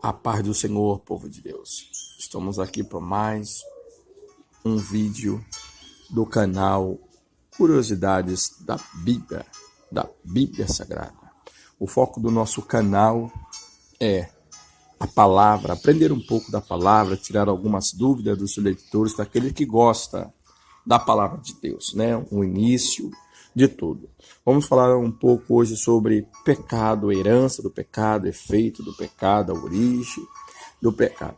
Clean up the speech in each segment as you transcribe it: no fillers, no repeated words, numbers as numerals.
A paz do Senhor, povo de Deus. Estamos aqui para mais um vídeo do canal Curiosidades da Bíblia Sagrada. O foco do nosso canal é a palavra, aprender um pouco da palavra, tirar algumas dúvidas dos leitores, daquele que gosta da palavra de Deus, né? O início de tudo. Vamos falar um pouco hoje sobre pecado, a herança do pecado, efeito do pecado, a origem do pecado.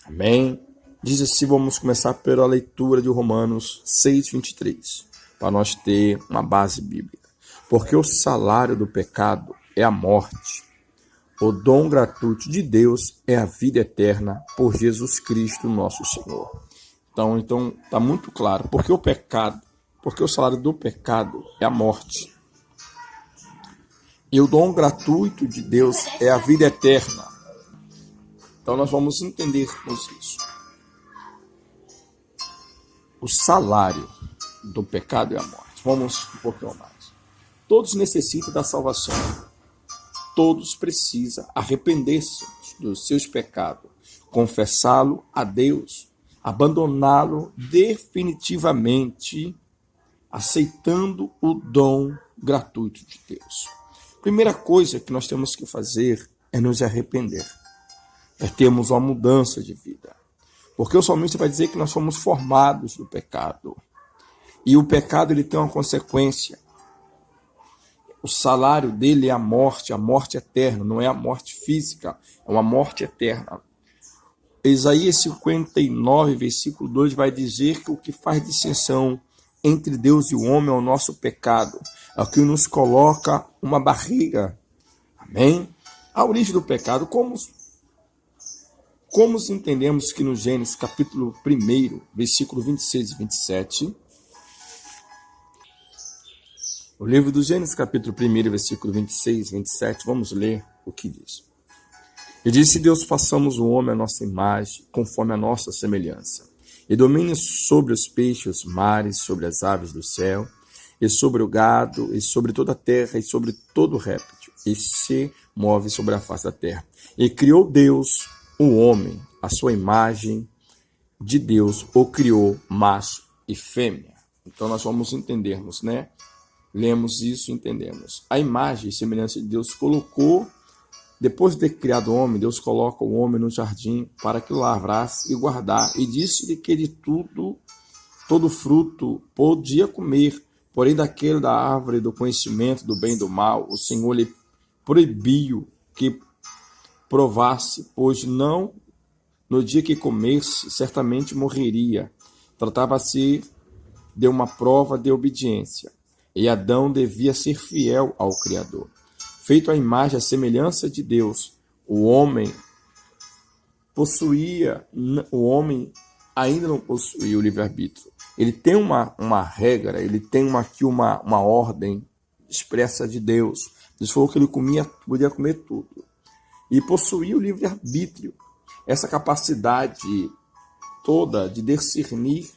Amém? Diz assim, vamos começar pela leitura de Romanos 6:23, para nós ter uma base bíblica. Porque o salário do pecado é a morte. O dom gratuito de Deus é a vida eterna por Jesus Cristo, nosso Senhor. Então está muito claro. Porque o pecado, porque o salário do pecado é a morte. E o dom gratuito de Deus é a vida eterna. Então nós vamos entendermos isso. O salário do pecado é a morte. Vamos um pouquinho mais. Todos necessitam da salvação. Todos precisam arrepender-se dos seus pecados, confessá-lo a Deus, abandoná-lo definitivamente, aceitando o dom gratuito de Deus. Primeira coisa que nós temos que fazer é nos arrepender, é termos uma mudança de vida. Porque o salmista vai dizer que nós somos formados do pecado. E o pecado ele tem uma consequência. O salário dele é a morte eterna, não é a morte física, é uma morte eterna. Isaías 59, versículo 2 vai dizer que o que faz distinção entre Deus e o homem é o nosso pecado, é o que nos coloca uma barreira. Amém? A origem do pecado, como entendemos que no Gênesis capítulo 1, versículo 26 e 27, o livro do Gênesis capítulo 1, versículo 26 e 27, vamos ler o que diz. E disse Deus, façamos o homem à nossa imagem, conforme a nossa semelhança, e domine sobre os peixes, os mares, sobre as aves do céu, e sobre o gado, e sobre toda a terra, e sobre todo réptil, e se move sobre a face da terra. E criou Deus o homem, a sua imagem de Deus, o criou, macho e fêmea. Então nós vamos entendermos, né? Lemos isso e entendemos. A imagem e semelhança de Deus colocou, depois de ter criado o homem, Deus coloca o homem no jardim para que o lavrasse e guardar. E disse-lhe que de todo fruto podia comer, porém daquele da árvore do conhecimento do bem e do mal, o Senhor lhe proibiu que provasse, pois não no dia que comesse, certamente morreria. Tratava-se de uma prova de obediência, e Adão devia ser fiel ao Criador. Feito à imagem e à semelhança de Deus, o homem ainda não possuía o livre-arbítrio. Ele tem uma regra, ele tem uma ordem expressa de Deus. Deus falou que ele podia comer tudo. E possuía o livre-arbítrio. Essa capacidade toda de discernir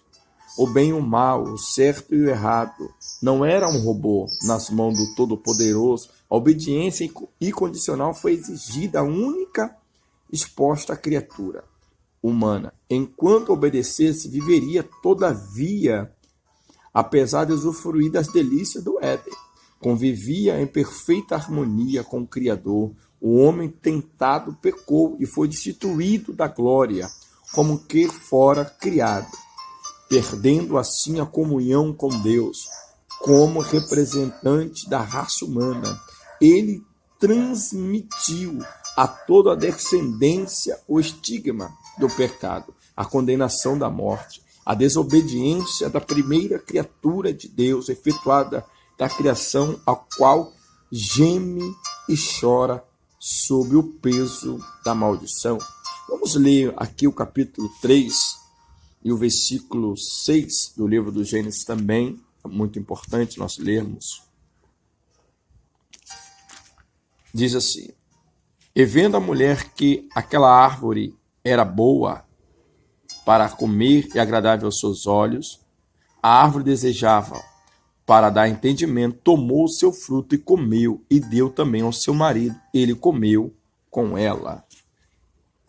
o bem e o mal, o certo e o errado. Não era um robô nas mãos do Todo-Poderoso. A obediência incondicional foi exigida, a única exposta à criatura humana. Enquanto obedecesse, viveria todavia, apesar de usufruir das delícias do Éden. Convivia em perfeita harmonia com o Criador. O homem tentado pecou e foi destituído da glória, como que fora criado, perdendo assim a comunhão com Deus. Como representante da raça humana, ele transmitiu a toda a descendência o estigma do pecado, a condenação da morte, a desobediência da primeira criatura de Deus, efetuada da criação, a qual geme e chora sob o peso da maldição. Vamos ler aqui o capítulo 3 e o versículo 6 do livro do Gênesis também. É muito importante nós lermos. Diz assim: E vendo a mulher que aquela árvore era boa para comer e agradável aos seus olhos, a árvore desejava para dar entendimento, tomou o seu fruto e comeu, e deu também ao seu marido, ele comeu com ela.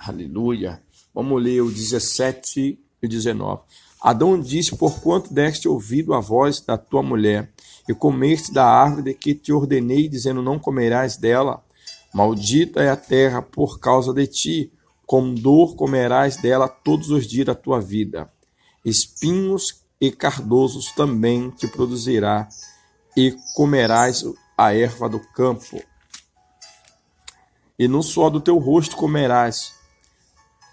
Aleluia. Vamos ler o 17 e 19. Adão disse: porquanto deste ouvido à voz da tua mulher, e comeste da árvore de que te ordenei, dizendo: não comerás dela. Maldita é a terra por causa de ti, com dor comerás dela todos os dias da tua vida. Espinhos e cardosos também te produzirá, e comerás a erva do campo. E no suor do teu rosto comerás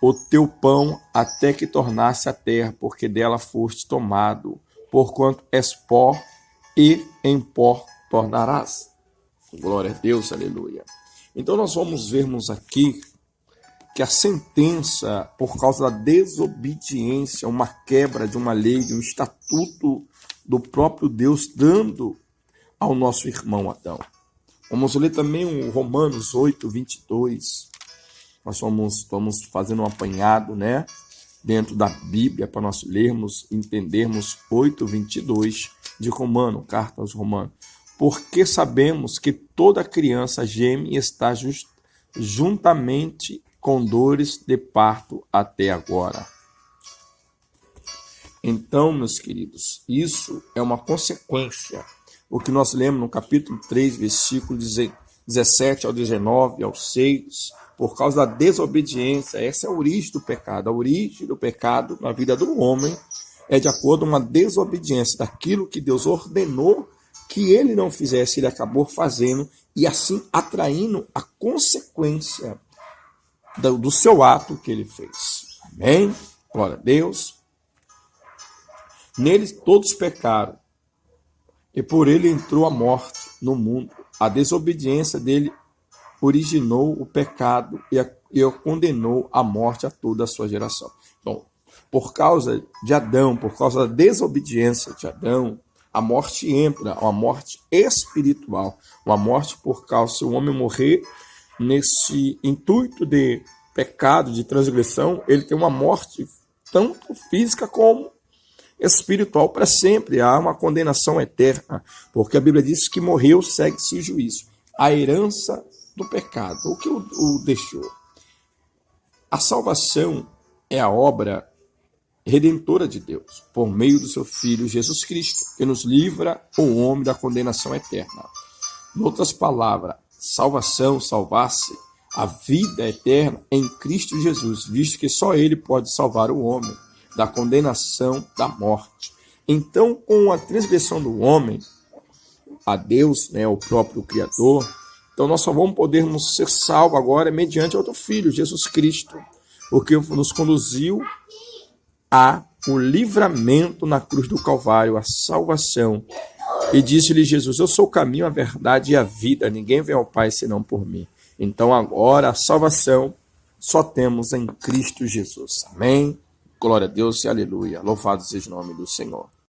o teu pão até que tornasse a terra, porque dela foste tomado, porquanto és pó, e em pó tornarás. Glória a Deus, aleluia. Então nós vamos vermos aqui que a sentença, por causa da desobediência, uma quebra de uma lei, de um estatuto do próprio Deus, dando ao nosso irmão Adão. Vamos ler também o Romanos 8, 22. Nós estamos fazendo um apanhado, né, dentro da Bíblia, para nós lermos, entendermos 8, 22 de Romano, carta aos Romanos. Porque sabemos que toda criança geme e está juntamente com dores de parto até agora. Então, meus queridos, isso é uma consequência. O que nós lemos no capítulo 3, versículo 17 ao 19, ao 6, por causa da desobediência. Essa é a origem do pecado. A origem do pecado na vida do homem é de acordo com uma desobediência daquilo que Deus ordenou que ele não fizesse, ele acabou fazendo e assim atraindo a consequência do seu ato que ele fez. Amém? Glória a Deus. Neles todos pecaram, e por ele entrou a morte no mundo. A desobediência dele originou o pecado e o condenou à morte a toda a sua geração. Então, por causa de Adão, por causa da desobediência de Adão, a morte entra, uma morte espiritual, uma morte por causa, se o homem morrer nesse intuito de pecado, de transgressão, ele tem uma morte tanto física como espiritual para sempre. Há uma condenação eterna, porque a Bíblia diz que morreu, segue-se o juízo. A herança do pecado, o que o deixou? A salvação é a obra redentora de Deus, por meio do seu Filho Jesus Cristo, que nos livra o homem da condenação eterna. Em outras palavras, salvação, salvar-se, a vida eterna em Cristo Jesus, visto que só Ele pode salvar o homem da condenação da morte. Então, com a transgressão do homem a Deus, né, o próprio Criador, então nós só vamos podermos ser salvos agora mediante outro Filho, Jesus Cristo, o que nos conduziu o livramento na cruz do Calvário, a salvação. E disse-lhe Jesus: eu sou o caminho, a verdade e a vida, ninguém vem ao Pai senão por mim. Então agora a salvação só temos em Cristo Jesus. Amém? Glória a Deus e aleluia. Louvado seja o nome do Senhor.